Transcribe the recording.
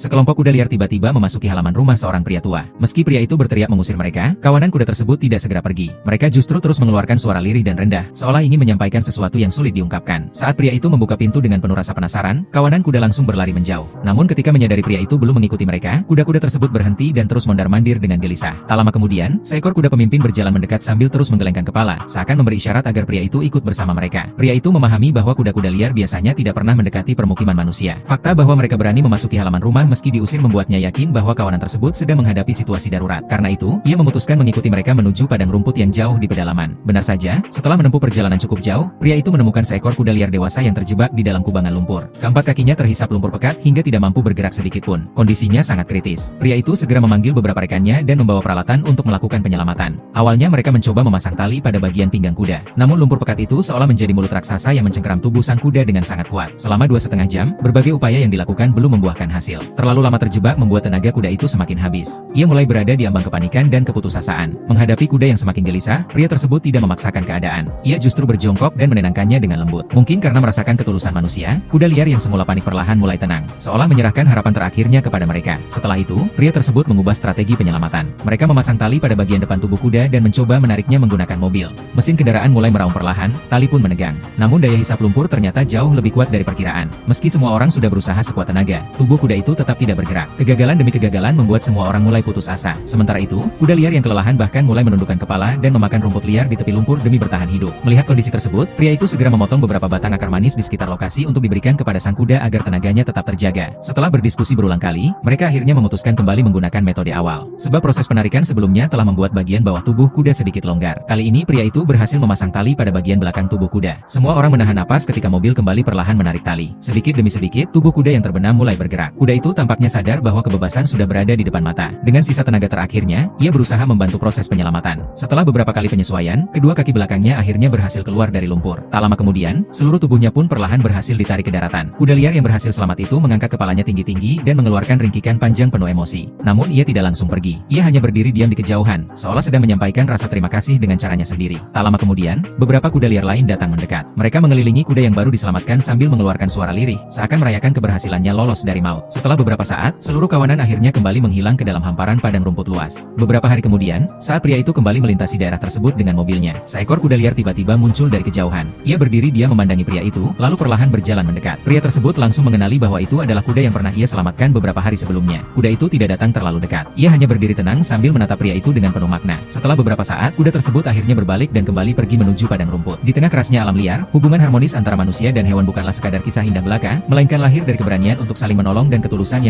sekelompok kuda liar tiba-tiba memasuki halaman rumah seorang pria tua. Meski pria itu berteriak mengusir mereka, kawanan kuda tersebut tidak segera pergi. Mereka justru terus mengeluarkan suara lirih dan rendah, seolah ingin menyampaikan sesuatu yang sulit diungkapkan. Saat pria itu membuka pintu dengan penuh rasa penasaran, kawanan kuda langsung berlari menjauh. Namun ketika menyadari pria itu belum mengikuti mereka, kuda-kuda tersebut berhenti dan terus mondar-mandir dengan gelisah. Tak lama kemudian, seekor kuda pemimpin berjalan mendekat sambil terus menggelengkan kepala, seakan memberi isyarat agar pria itu ikut bersama mereka. Pria itu memahami bahwa kuda-kuda liar biasanya tidak pernah mendekati permukiman manusia. Fakta bahwa mereka berani memasuki halaman rumah meski diusir membuatnya yakin bahwa kawanan tersebut sedang menghadapi situasi darurat. Karena itu, ia memutuskan mengikuti mereka menuju padang rumput yang jauh di pedalaman. Benar saja, setelah menempuh perjalanan cukup jauh, pria itu menemukan seekor kuda liar dewasa yang terjebak di dalam kubangan lumpur. Keempat kakinya terhisap lumpur pekat hingga tidak mampu bergerak sedikit pun. Kondisinya sangat kritis. Pria itu segera memanggil beberapa rekannya dan membawa peralatan untuk melakukan penyelamatan. Awalnya mereka mencoba memasang tali pada bagian pinggang kuda. Namun lumpur pekat itu seolah menjadi mulut raksasa yang mencengkeram tubuh sang kuda dengan sangat kuat. Selama 2,5 jam, berbagai upaya yang dilakukan belum membuahkan hasil. Terlalu lama terjebak membuat tenaga kuda itu semakin habis. Ia mulai berada di ambang kepanikan dan keputusasaan. Menghadapi kuda yang semakin gelisah, pria tersebut tidak memaksakan keadaan. Ia justru berjongkok dan menenangkannya dengan lembut. Mungkin karena merasakan ketulusan manusia, kuda liar yang semula panik perlahan mulai tenang, seolah menyerahkan harapan terakhirnya kepada mereka. Setelah itu, pria tersebut mengubah strategi penyelamatan. Mereka memasang tali pada bagian depan tubuh kuda dan mencoba menariknya menggunakan mobil. Mesin kendaraan mulai meraung perlahan, tali pun menegang. Namun daya hisap lumpur ternyata jauh lebih kuat dari perkiraan. Meski semua orang sudah berusaha sekuat tenaga, tubuh kuda itu tetap tidak bergerak. Kegagalan demi kegagalan membuat semua orang mulai putus asa. Sementara itu, kuda liar yang kelelahan bahkan mulai menundukkan kepala dan memakan rumput liar di tepi lumpur demi bertahan hidup. Melihat kondisi tersebut, pria itu segera memotong beberapa batang akar manis di sekitar lokasi untuk diberikan kepada sang kuda agar tenaganya tetap terjaga. Setelah berdiskusi berulang kali, mereka akhirnya memutuskan kembali menggunakan metode awal. Sebab proses penarikan sebelumnya telah membuat bagian bawah tubuh kuda sedikit longgar. Kali ini pria itu berhasil memasang tali pada bagian belakang tubuh kuda. Semua orang menahan napas ketika mobil kembali perlahan menarik tali. Sedikit demi sedikit, tubuh kuda yang terbenam mulai bergerak. Kuda itu tampaknya sadar bahwa kebebasan sudah berada di depan mata. Dengan sisa tenaga terakhirnya, ia berusaha membantu proses penyelamatan. Setelah beberapa kali penyesuaian, kedua kaki belakangnya akhirnya berhasil keluar dari lumpur. Tak lama kemudian, seluruh tubuhnya pun perlahan berhasil ditarik ke daratan. Kuda liar yang berhasil selamat itu mengangkat kepalanya tinggi-tinggi dan mengeluarkan ringkikan panjang penuh emosi. Namun ia tidak langsung pergi. Ia hanya berdiri diam di kejauhan, seolah sedang menyampaikan rasa terima kasih dengan caranya sendiri. Tak lama kemudian, beberapa kuda liar lain datang mendekat. Mereka mengelilingi kuda yang baru diselamatkan sambil mengeluarkan suara lirih, seakan merayakan keberhasilannya lolos dari maut. Setelah beberapa saat, seluruh kawanan akhirnya kembali menghilang ke dalam hamparan padang rumput luas. Beberapa hari kemudian, saat pria itu kembali melintasi daerah tersebut dengan mobilnya, seekor kuda liar tiba-tiba muncul dari kejauhan. Ia berdiri diam memandangi pria itu, lalu perlahan berjalan mendekat. Pria tersebut langsung mengenali bahwa itu adalah kuda yang pernah ia selamatkan beberapa hari sebelumnya. Kuda itu tidak datang terlalu dekat. Ia hanya berdiri tenang sambil menatap pria itu dengan penuh makna. Setelah beberapa saat, kuda tersebut akhirnya berbalik dan kembali pergi menuju padang rumput. Di tengah kerasnya alam liar, hubungan harmonis antara manusia dan hewan bukanlah sekadar kisah indah belaka, melainkan lahir dari keberanian untuk saling menolong dan ketulusan yang